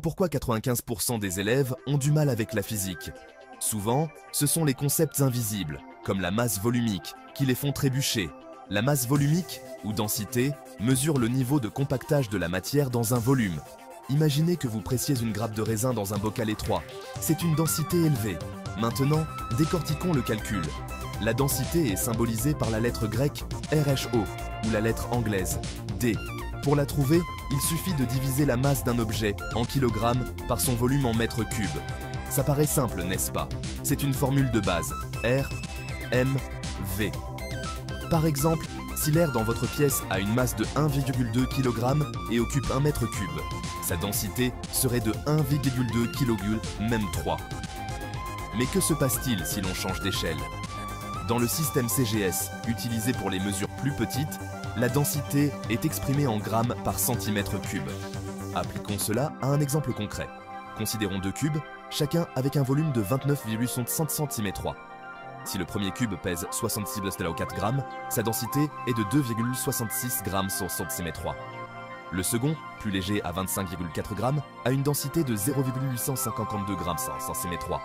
Pourquoi 95% des élèves ont du mal avec la physique? Souvent, ce sont les concepts invisibles, comme la masse volumique, qui les font trébucher. La masse volumique, ou densité, mesure le niveau de compactage de la matière dans un volume. Imaginez que vous pressiez une grappe de raisin dans un bocal étroit. C'est une densité élevée. Maintenant, décortiquons le calcul. La densité est symbolisée par la lettre grecque RHO, ou la lettre anglaise D. Pour la trouver, il suffit de diviser la masse d'un objet en kilogrammes par son volume en mètres cubes. Ça paraît simple, n'est-ce pas? C'est une formule de base, R, M, V. Par exemple, si l'air dans votre pièce a une masse de 1,2 kg et occupe 1 mètre cube, sa densité serait de 1,2 kg, même 3. Mais que se passe-t-il si l'on change d'échelle? Dans le système CGS, utilisé pour les mesures plus petites, la densité est exprimée en grammes par centimètre cube. Appliquons cela à un exemple concret. Considérons deux cubes, chacun avec un volume de 29,60 cm3. Si le premier cube pèse 66,4 g, sa densité est de 2,66 g sur cm3. Le second, plus léger à 25,4 g, a une densité de 0,852 g sur cm3.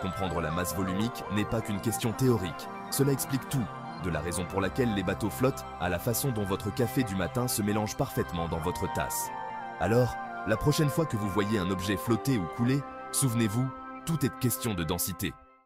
Comprendre la masse volumique n'est pas qu'une question théorique, cela explique tout, de la raison pour laquelle les bateaux flottent à la façon dont votre café du matin se mélange parfaitement dans votre tasse. Alors, la prochaine fois que vous voyez un objet flotter ou couler, souvenez-vous, tout est question de densité.